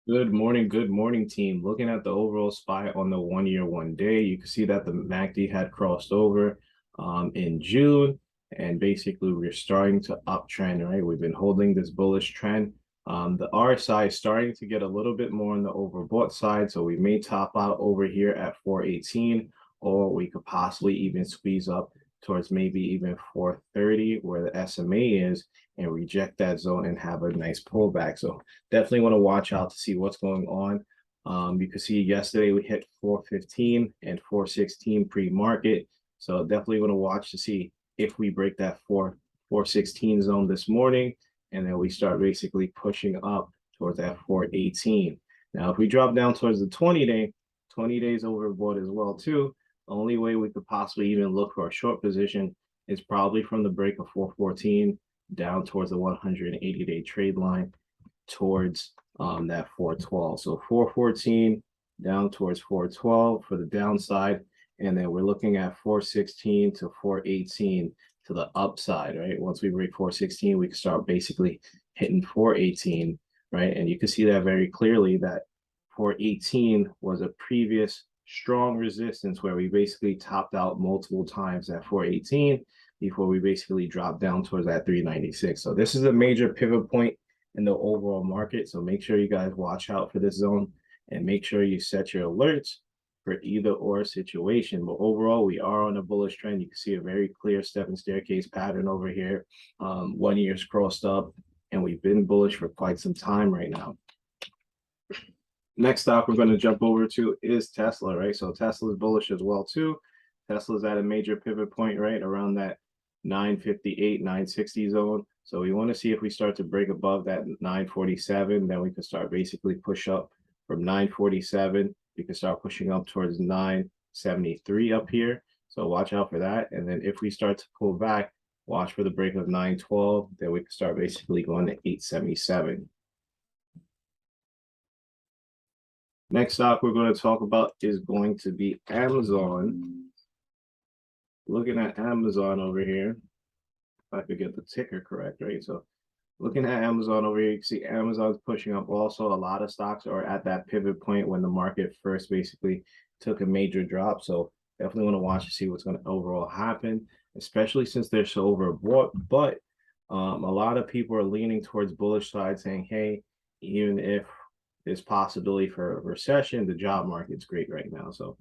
Good morning, team. Looking at the overall spy on the 1 year, 1 day, you can see that the MACD had crossed over in June, and basically we're starting to uptrend, right? We've been holding this bullish trend. The RSI is starting to get a little bit more on the overbought side, so we may top out over here at 418, or we could possibly even squeeze up towards maybe even 430, where the SMA is, and reject that zone and have a nice pullback. So definitely want to watch out to see what's going on. You can see yesterday we hit 415 and 416 pre-market. So definitely want to watch to see if we break that 416 zone this morning, and then we start basically pushing up towards that 418. Now, if we drop down towards the 20-day, 20 days overbought as well too. The only way we could possibly even look for a short position is probably from the break of 414 down towards the 180-day trade line towards that 412. So 414 down towards 412 for the downside. And then we're looking at 416 to 418 to the upside, right? Once we break 416, we can start basically hitting 418, right? And you can see that very clearly that 418 was a previous strong resistance where we basically topped out multiple times at 418 before we basically dropped down towards that 396. So this is a major pivot point in the overall market. So make sure you guys watch out for this zone and make sure you set your alerts for either or situation. But overall, we are on a bullish trend. You can see a very clear step and staircase pattern over here. 1 year's crossed up, and we've been bullish for quite some time right now. Next stock we're going to jump over to is Tesla, right? So Tesla is bullish as well too. Tesla's at a major pivot point, right around that 958, 960 zone. So we want to see if we start to break above that 947, then we can start basically push up from 947. We can start pushing up towards 973 up here. So watch out for that. And then if we start to pull back, watch for the break of 912, then we can start basically going to 877. Next stock we're going to talk about is going to be Amazon. Looking at Amazon over here, if I could get the ticker correct, right? So looking at Amazon over here, you can see Amazon's pushing up. Also, a lot of stocks are at that pivot point when the market first basically took a major drop. So definitely want to watch to see what's going to overall happen, especially since they're so overbought. But a lot of people are leaning towards bullish side, saying, hey, even if there's possibility for a recession, the job market's great right now. So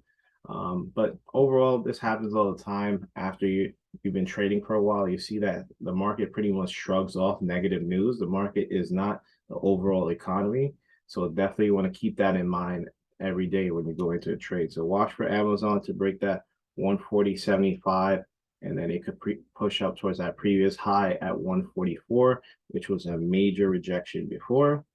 but overall, this happens all the time. After you've been trading for a while, you see that the market pretty much shrugs off negative news. The market is not the overall economy. So definitely want to keep that in mind every day when you go into a trade. So watch for Amazon to break that 140.75, and then it could push up towards that previous high at 144, which was a major rejection before.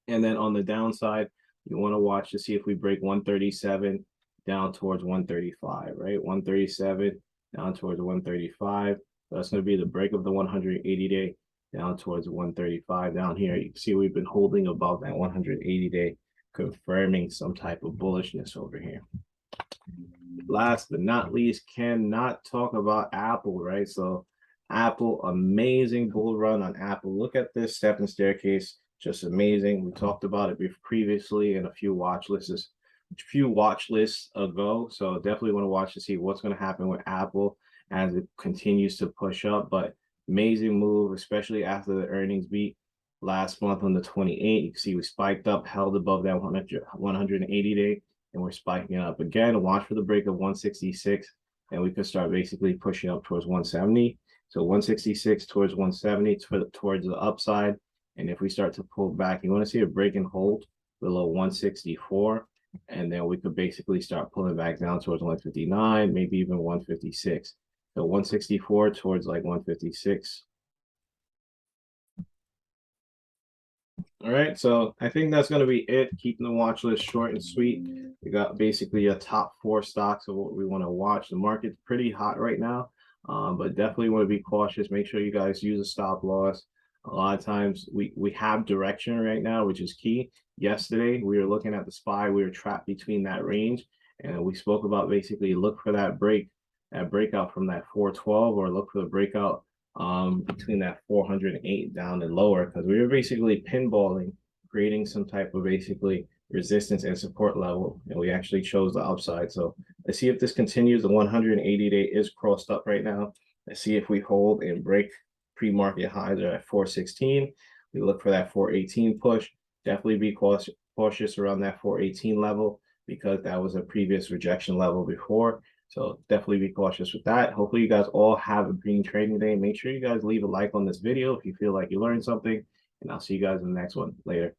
And then on the downside, you want to watch to see if we break 137 down towards 135, right? 137 down towards 135. So that's going to be the break of the 180-day down towards 135 down here. You can see we've been holding above that 180-day, confirming some type of bullishness over here. Last but not least, cannot talk about Apple, right? So Apple, amazing bull run on Apple. Look at this step and staircase, just amazing. We talked about it previously in a few watch lists ago. So definitely want to watch to see what's going to happen with Apple as it continues to push up. But amazing move, especially after the earnings beat last month on the 28th. You can see we spiked up, held above that 180-day, and we're spiking up again. Watch for the break of 166, and we could start basically pushing up towards 170. So 166 towards 170 towards the upside. And if we start to pull back, you want to see a break and hold below 164. And then we could basically start pulling back down towards 159, maybe even 156. So 164 towards like 156. All right, so I think that's going to be it. Keeping the watch list short and sweet. We got basically a top 4 stocks of what we want to watch. The market's pretty hot right now, but definitely want to be cautious. Make sure you guys use a stop loss. A lot of times we have direction right now, which is key. Yesterday, we were looking at the SPY. We were trapped between that range, and we spoke about basically look for that breakout from that 412, or look for the breakout between that 408 down and lower, because we were basically pinballing creating some type of basically resistance and support level, and we actually chose the upside. So let's see if this continues. The 180-day is crossed up right now. Let's see if we hold and break pre-market highs are at 416. We look for that 418 push. Definitely be cautious around that 418 level because that was a previous rejection level before. So definitely be cautious with that. Hopefully you guys all have a green trading day. Make sure you guys leave a like on this video if you feel like you learned something, and I'll see you guys in the next one. Later.